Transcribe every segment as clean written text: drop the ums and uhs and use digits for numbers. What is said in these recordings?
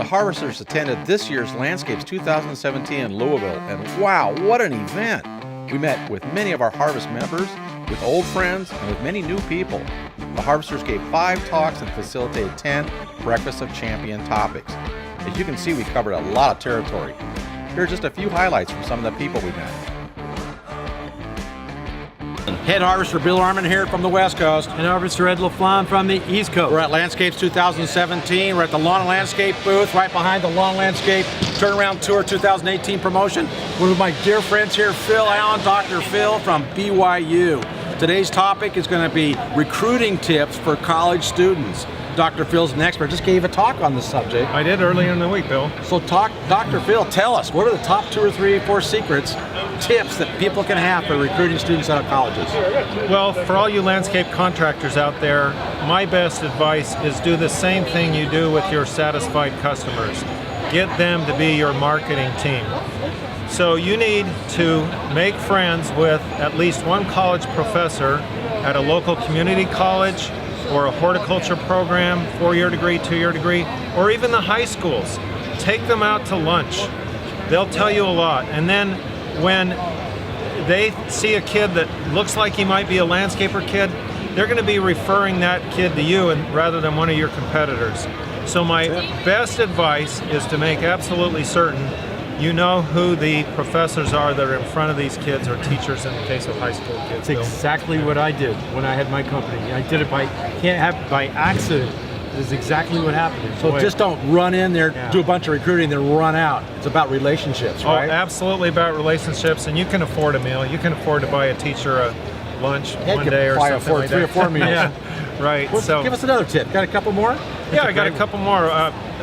The Harvesters attended this year's Landscapes 2017 in Louisville, and wow, what an event! We met with many of our Harvest members, with old friends, and with many new people. The Harvesters gave 5 talks and facilitated 10 Breakfast of Champion topics. As you can see, we covered a lot of territory. Here are just a few highlights from some of the people we met. Head Harvester Bill Arman here from the West Coast. And Harvester Ed LaFlamme from the East Coast. We're at Landscapes 2017. We're at the Lawn and Landscape booth, right behind the Lawn and Landscape Turnaround Tour 2018 promotion. We're with my dear friends here, Phil Allen, Dr. Phil from BYU. Today's topic is going to be recruiting tips for college students. Dr. Phil's an expert, just gave a talk on the subject. I did earlier in the week, Bill. So Dr. Phil, tell us, what are the top 2 or 3 or 4 secrets, tips that people can have for recruiting students out of colleges? Well, for all you landscape contractors out there, my best advice is do the same thing you do with your satisfied customers. Get them to be your marketing team. So you need to make friends with at least one college professor at a local community college, or a horticulture program, 4-year degree, 2-year degree, or even the high schools. Take them out to lunch. They'll tell you a lot. And then when they see a kid that looks like he might be a landscaper kid, they're going to be referring that kid to you rather than one of your competitors. So my best advice is to make absolutely certain you know who the professors are that are in front of these kids, or teachers in the case of high school kids. That's exactly what I did when I had my company. I did it by accident. This is exactly what happened. So just don't run in there, do a bunch of recruiting, then run out. It's about relationships, right? Oh, absolutely about relationships, and you can afford a meal. You can afford to buy a teacher a lunch one day or something like that. 3 or 4 meals. Yeah, right. Well, so give us another tip. Got a couple more? Yeah, I got a couple more.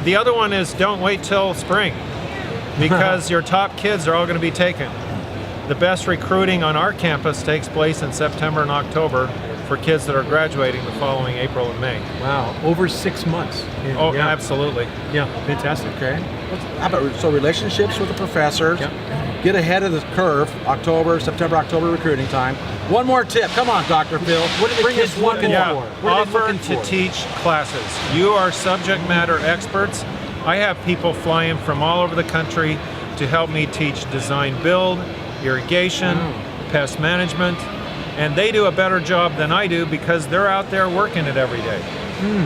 The other one is don't wait till spring, because your top kids are all going to be taken. The best recruiting on our campus takes place in September and October for kids that are graduating the following April and May. Wow, over 6 months. Oh, yeah. Absolutely. Yeah, fantastic. Okay. How about relationships with the professors? Yep. Get ahead of the curve, September, October recruiting time. One more tip. Come on, Dr. Phil. What are the kids looking for? Offer to teach classes. You are subject matter experts. I have people flying from all over the country to help me teach design build, irrigation, pest management, and they do a better job than I do because they're out there working it every day.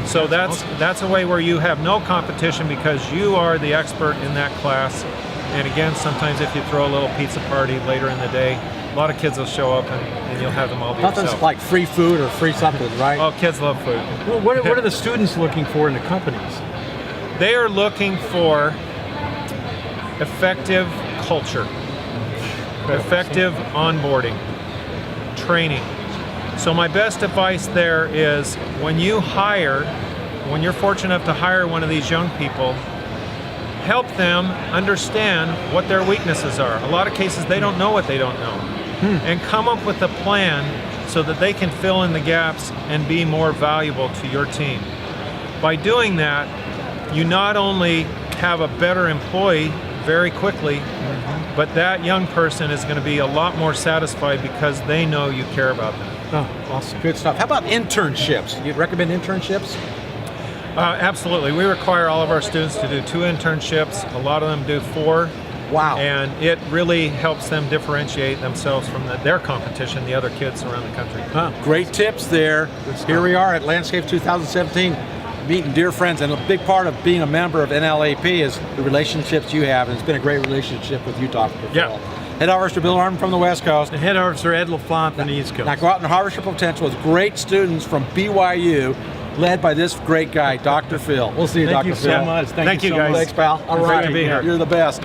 So that's a way where you have no competition because you are the expert in that class. And again, sometimes if you throw a little pizza party later in the day, a lot of kids will show up and you'll have them all to Nothing's yourself. like free food or free something, right? Oh, kids love food. Well, what are the students looking for in the companies? They are looking for effective culture, effective onboarding, training. So my best advice there is when you're fortunate enough to hire one of these young people, help them understand what their weaknesses are. A lot of cases they don't know what they don't know. And come up with a plan so that they can fill in the gaps and be more valuable to your team. By doing that, you not only have a better employee very quickly, but that young person is going to be a lot more satisfied because they know you care about them. Oh, awesome. Good stuff. How about internships? You recommend internships? Absolutely. We require all of our students to do 2 internships. A lot of them do 4. Wow. And it really helps them differentiate themselves from their competition, the other kids around the country. Great tips there. Here we are at Landscape 2017. Meeting dear friends, and a big part of being a member of NLAP is the relationships you have, and it's been a great relationship with you, Dr. Phil. Yeah. Head Harvester Bill Arman from the West Coast. And Head Harvester Ed LaFlamme from the East Coast. Now go out and harvest your potential with great students from BYU, led by this great guy, Dr. Phil. We'll see you, Dr. Phil. Thank you so much. Thank you, guys. Thanks, pal. All right. Great to be here. You're the best.